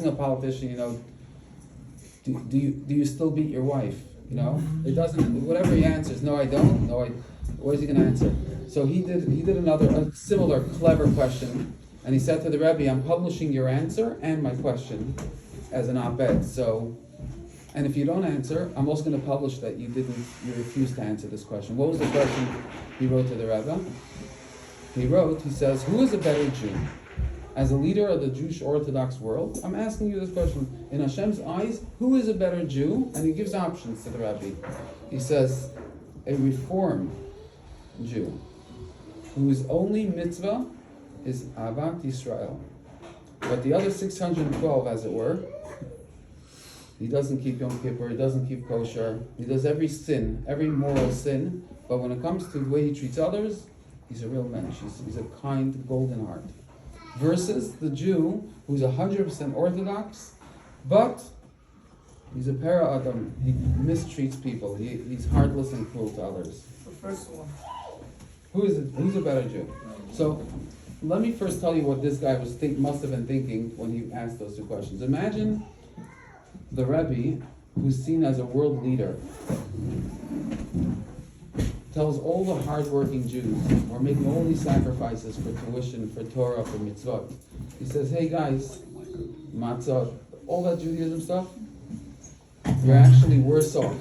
A politician, do you still beat your wife? It doesn't. Whatever he answers, no, I don't. No, I. What is he going to answer? So he did a similar clever question, and he said to the Rebbe, "I'm publishing your answer and my question as an op-ed. So, and if you don't answer, I'm also going to publish that you refused to answer this question." What was the question he wrote to the Rebbe? He says, "Who is a better Jew? As a leader of the Jewish Orthodox world, I'm asking you this question. In Hashem's eyes, who is a better Jew?" And he gives options to the Rebbe. He says, a Reform Jew, whose only mitzvah is Ahavat Yisrael. But the other 612, as it were, he doesn't keep Yom Kippur, he doesn't keep kosher, he does every sin, every moral sin, but when it comes to the way he treats others, he's a real mensch. He's a kind, golden heart. Versus the Jew who's 100% Orthodox, but he's a para adam. He mistreats people. He's heartless and cruel to others. The first one. Who's a better Jew? So let me first tell you what this guy must have been thinking when he asked those two questions. Imagine the Rebbe, who's seen as a world leader, tells all the hard-working Jews who are making all these sacrifices for tuition, for Torah, for mitzvot. He says, "Hey guys, matzah, all that Judaism stuff, you're actually worse off.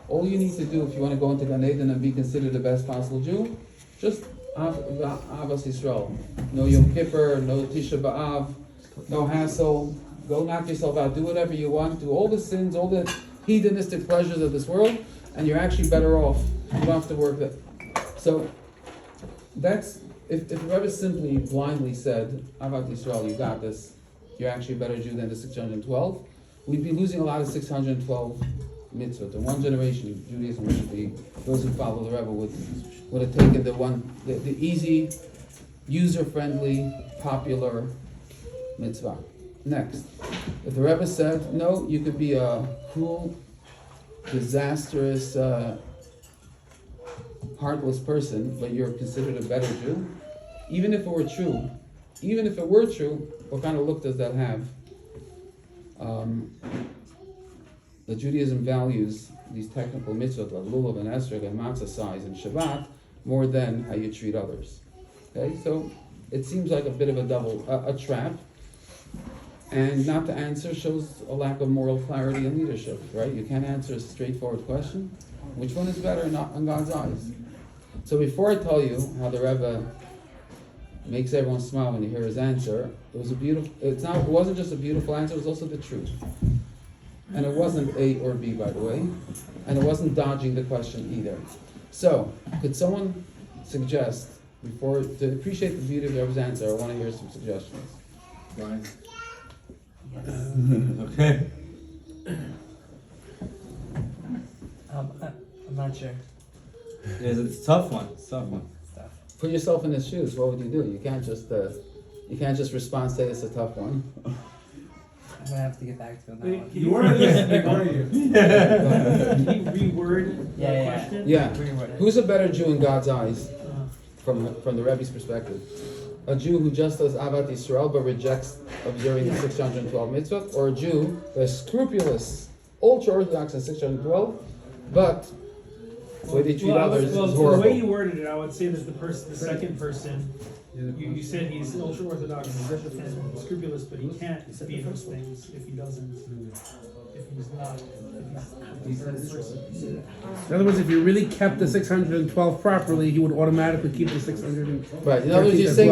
All you need to do if you want to go into Gan Eden and be considered the best possible Jew, just Avos Yisrael. No Yom Kippur, no Tisha B'Av, no hassle. Go knock yourself out. Do whatever you want. Do all the sins, all the hedonistic pleasures of this world, and you're actually better off. You don't have to work that." So that's if Rebbe simply blindly said, "Ahavat Yisrael, you got this. You're actually a better Jew than the 612." We'd be losing a lot of 612 mitzvot. In one generation, Judaism would be, those who follow the Rebbe would have taken the easy, user-friendly, popular mitzvah. Next, if the Rebbe said, "No, you could be a cruel, disastrous, heartless person, but you're considered a better Jew," even if it were true, what kind of look does that have? The Judaism values these technical mitzvot like lulav and esrog and matzah size and Shabbat more than how you treat others. Okay, so it seems like a bit of a trap, and not to answer shows a lack of moral clarity and leadership. Right? You can't answer a straightforward question. Which one is better in God's eyes? So before I tell you how the Rebbe makes everyone smile when you hear his answer, it wasn't just a beautiful answer, it was also the truth. And it wasn't A or B, by the way, and it wasn't dodging the question either. So, could someone suggest, to appreciate the beauty of the Rebbe's answer, I want to hear some suggestions. Brian? Okay. I'm not sure. It's a tough one. Put yourself in his shoes. What would you do? You can't just respond, say it's a tough one. I'm gonna have to get back to him. Can you reword the question? Yeah. Who's a better Jew in God's eyes, from the Rebbe's perspective? A Jew who just does Ahavat Yisrael but rejects observing the 612 mitzvot, or a Jew that's scrupulous, ultra-Orthodox in 612, but the way they treat others is horrible. The way you worded it, I would say that the second person, you said he's ultra-Orthodox and scrupulous, but he can't be those things if he doesn't, if he's not. In other words, if you really kept the 612 properly, he would automatically keep the 600. Right. In other words, you're saying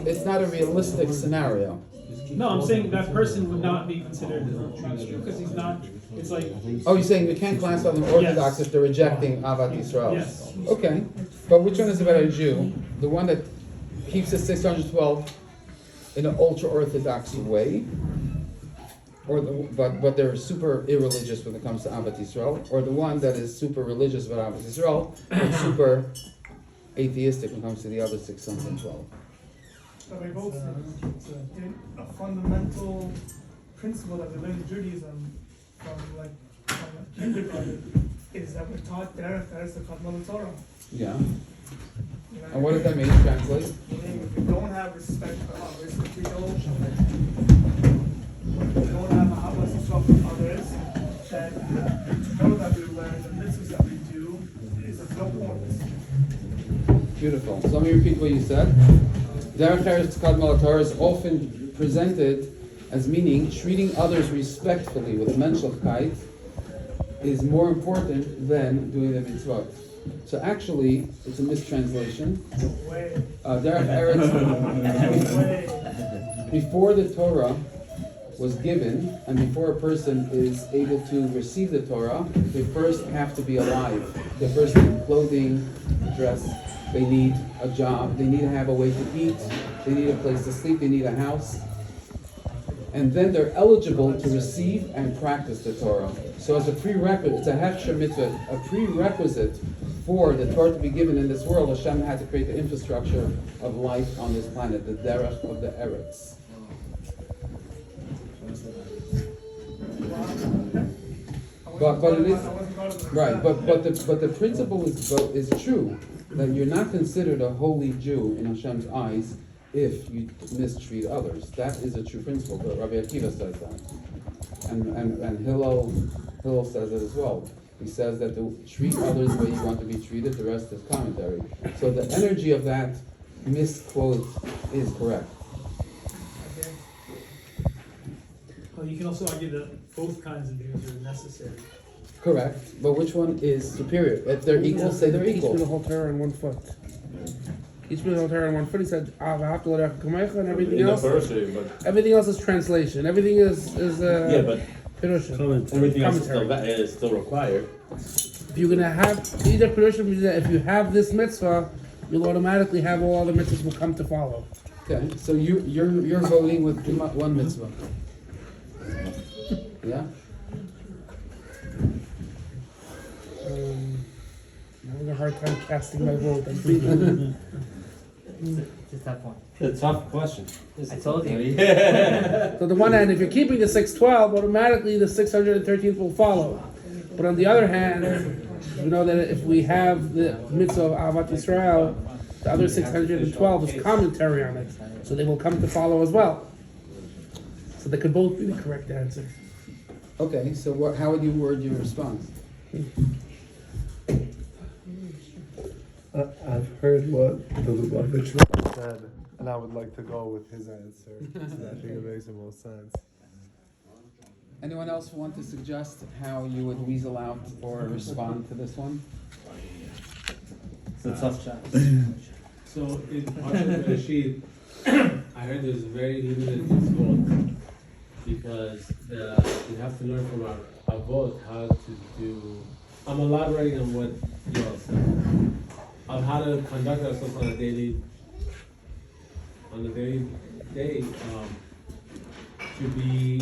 it's not a realistic scenario. No, I'm saying that person would not be considered a Jew because he's not. It's like. Oh, you're saying you can't classify them Orthodox Yes. if they're rejecting Ahavat Yisrael. Yes. Okay, but which one is a better Jew? The one that keeps the 612 in an ultra-Orthodox way, but they're super irreligious when it comes to Ahavat Yisrael, or the one that is super religious about Ahavat Yisrael, but super atheistic when it comes to the other 612. But they both a fundamental principle that we learn in Judaism from kindergarten is that we're taught derech eretz the Torah. Yeah. You know, And what does that mean? Translate? if you don't have respect for others, if you don't Beautiful. So let me repeat what you said. Derech Eretz Kadmol Torah is often presented as meaning treating others respectfully with menschlichkeit is more important than doing the mitzvot. So actually, it's a mistranslation. Derech Eretz, before the Torah was given, and before a person is able to receive the Torah, they first have to be alive. They first need clothing, dress, they need a job, they need to have a way to eat, they need a place to sleep, they need a house. And then they're eligible to receive and practice the Torah. So as a prerequisite, it's a hefsher mitzvah, a prerequisite for the Torah to be given in this world. Hashem had to create the infrastructure of life on this planet, the derech of the Eretz. But it is right. But the principle is true that you're not considered a holy Jew in Hashem's eyes if you mistreat others. That is a true principle. But Rabbi Akiva says that, and Hillel says it as well. He says that to treat others the way you want to be treated. The rest is commentary. So the energy of that misquote is correct. Well, you can also argue that both kinds of Jews are necessary. Correct. But which one is superior? If they're equal, say they're Teach me the equal. whole Torah in 1 foot. Teach me the whole Torah in 1 foot. He said, and everything In the else. first but Everything else is translation. Everything is yeah, but Pirushim. everything else is Commentary. still required. If you're gonna have either Pirushim, if you have this mitzvah, you'll automatically have all other mitzvahs will come to follow. Okay. So you're voting with one mitzvah. Yeah. I'm having a hard time casting my vote. It's a tough one. It's a tough question. I told you. Yeah. So on the one hand, if you're keeping the 612, automatically the 613th will follow. But on the other hand, we know that if we have the mitzvah of Ahavat Yisrael, the other 612 is commentary on it, so they will come to follow as well. So they could both be the correct answer. Okay. So how would you word your response? I've heard what the Lubavitcher said, and I would like to go with his answer. I think it makes the most sense. Anyone else want to suggest how you would weasel out or respond to this one? It's a tough chat. So in Parshat Bereshit, I heard there's very limited mitzvot because we have to learn from our avot how to do. I'm elaborating on what Yoel said of how to conduct ourselves on a daily day to be,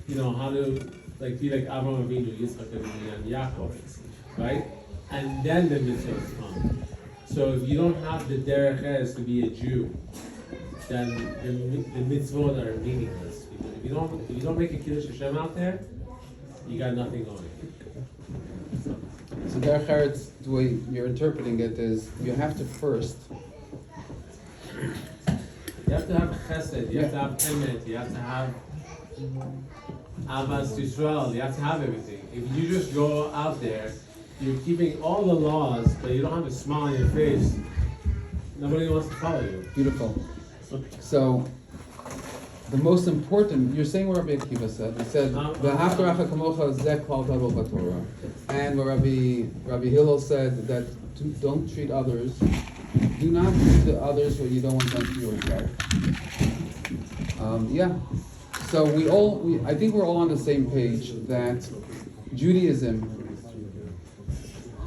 how to be like Abraham Avinu, Yitzchak Avinu, and Yaakov, right? And then the mitzvahs come. So if you don't have the derech eretz to be a Jew, then the mitzvot are meaningless. If you don't make a kiddush Hashem out there, you got nothing going. So Derech Eretz, the way you're interpreting it is you have to first. You have to have chesed, you have to have emet, you have to have avas Yisrael, you have to have everything. If you just go out there, you're keeping all the laws, but you don't have a smile on your face, nobody wants to follow you. Beautiful. So the most important, you're saying what Rabbi Akiva said. He said, "V'haftarach kamocha zeh klal gadol b'Torah," and what Rabbi Hillel said that don't treat others. Do not do to others what you don't want done to yourself. Yeah. So I think we're all on the same page that Judaism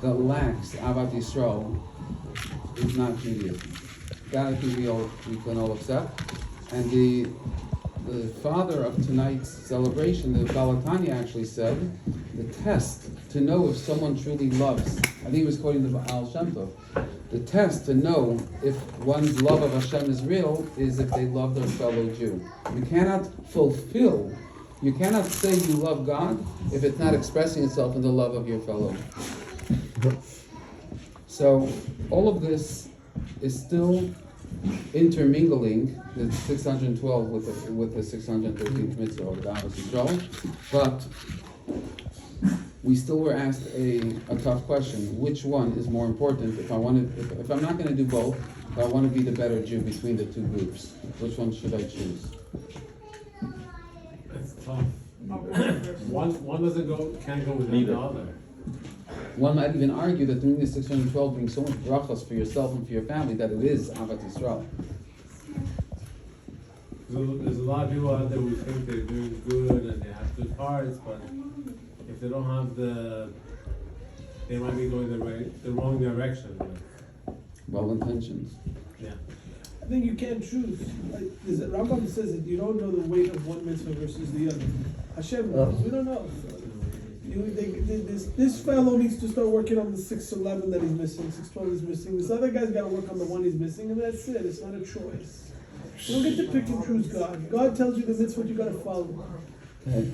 that lacks Ahavat Yisrael is not Judaism. That I think we can all accept. And the father of tonight's celebration, the Balatanya actually said, the test to know if someone truly loves, I think he was quoting the Baal Shem Tov, the test to know if one's love of Hashem is real is if they love their fellow Jew. You cannot say you love God if it's not expressing itself in the love of your fellow. So all of this is still intermingling the 612 with the 613th mitzvah of the Ahavas Yisrael, but we still were asked a tough question. Which one is more important? If I'm not going to do both, if I want to be the better Jew between the two groups, which one should I choose? It's tough. One can't go without the other. One might even argue that doing the 612 brings so much brachas for yourself and for your family that it is Avat Yisrael. There's a lot of people out there who think they're doing good and they have good hearts, but if they don't have they might be going the wrong direction. Well intentions. Yeah. I think you can't choose. Rambam says that you don't know the weight of one mitzvah versus the other. Hashem knows. We don't know. This fellow needs to start working on the 611 that he's missing, 612 is missing. This other guy's got to work on the one he's missing, and that's it. It's not a choice. You don't get to pick and choose God. God tells you the mitzvah you got to follow. Okay.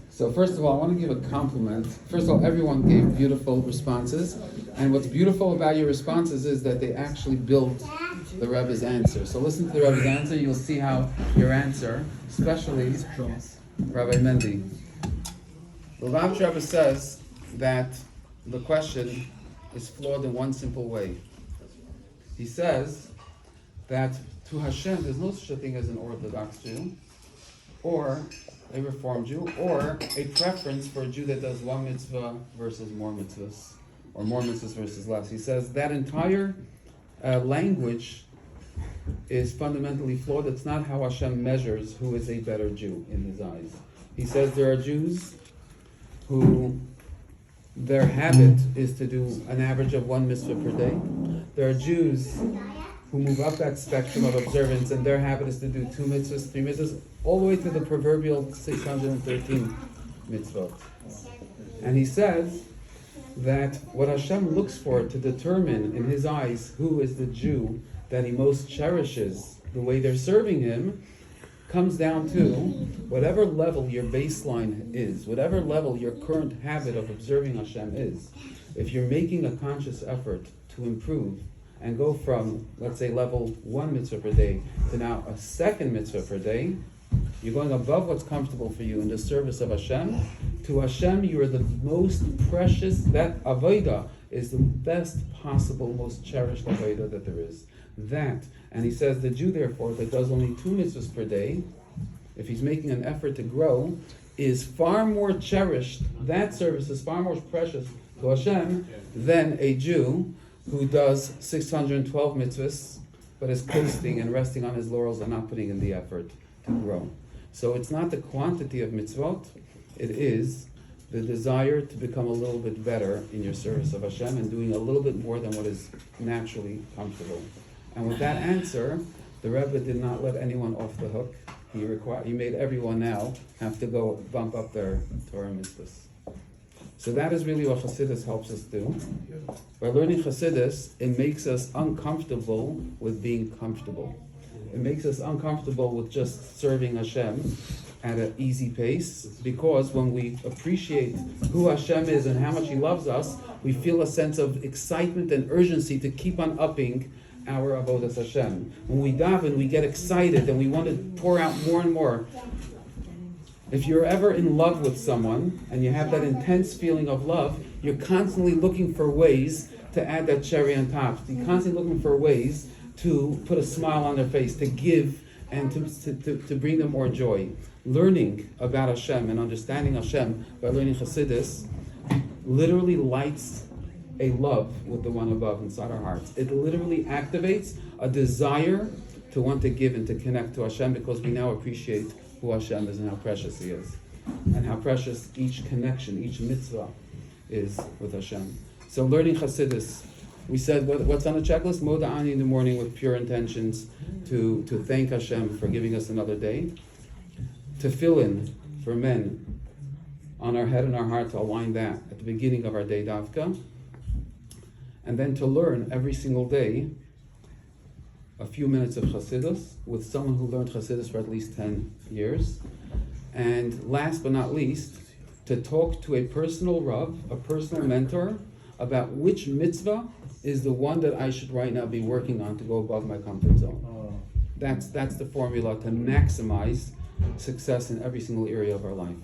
So first of all, I want to give a compliment. First of all, everyone gave beautiful responses, and what's beautiful about your responses is that they actually built the Rebbe's answer. So listen to the Rebbe's answer, you'll see how your answer, especially Rabbi Mendy. The Lubavitcher Rebbe says that the question is flawed in one simple way. He says that to Hashem, there's no such a thing as an Orthodox Jew, or a Reformed Jew, or a preference for a Jew that does one mitzvah versus more mitzvahs, or more mitzvahs versus less. He says that entire language is fundamentally flawed. It's not how Hashem measures who is a better Jew in his eyes. He says there are Jews who their habit is to do an average of one mitzvah per day. There are Jews who move up that spectrum of observance, and their habit is to do 2 mitzvahs, 3 mitzvahs, all the way to the proverbial 613 mitzvot. And he says that what Hashem looks for to determine in his eyes who is the Jew that he most cherishes, the way they're serving him, comes down to whatever level your baseline is, whatever level your current habit of observing Hashem is. If you're making a conscious effort to improve and go from, let's say, level 1 mitzvah per day to now a 2nd mitzvah per day, you're going above what's comfortable for you in the service of Hashem. To Hashem, you are the most precious. That avodah is the best possible, most cherished avodah that there is. That, and he says the Jew, therefore, that does only 2 mitzvahs per day, if he's making an effort to grow, is far more cherished. That service is far more precious to Hashem than a Jew who does 612 mitzvahs, but is coasting and resting on his laurels and not putting in the effort to grow. So it's not the quantity of mitzvot, it is the desire to become a little bit better in your service of Hashem and doing a little bit more than what is naturally comfortable. And with that answer, the Rebbe did not let anyone off the hook. He made everyone now have to go bump up their Torah mitzvahs. So that is really what Chassidus helps us do. By learning Chassidus, it makes us uncomfortable with being comfortable. It makes us uncomfortable with just serving Hashem at an easy pace, because when we appreciate who Hashem is and how much He loves us, we feel a sense of excitement and urgency to keep on upping our avodas Hashem. When we daven, we get excited and we want to pour out more and more. If you're ever in love with someone and you have that intense feeling of love, you're constantly looking for ways to add that cherry on top. You're constantly looking for ways to put a smile on their face, to give and to bring them more joy. Learning about Hashem and understanding Hashem by learning Chassidus literally lights a love with the one above inside our hearts. It literally activates a desire to want to give and to connect to Hashem, because we now appreciate who Hashem is and how precious He is, and how precious each connection, each mitzvah is with Hashem. So learning Chassidus, we said what's on the checklist? Moda Ani in the morning with pure intentions to thank Hashem for giving us another day. To fill in for men on our head and our heart, to align that at the beginning of our day davka. And then to learn every single day a few minutes of Chassidus with someone who learned Chassidus for at least 10 years. And last but not least, to talk to a personal Rav, a personal mentor, about which mitzvah is the one that I should right now be working on to go above my comfort zone. That's the formula to maximize success in every single area of our life.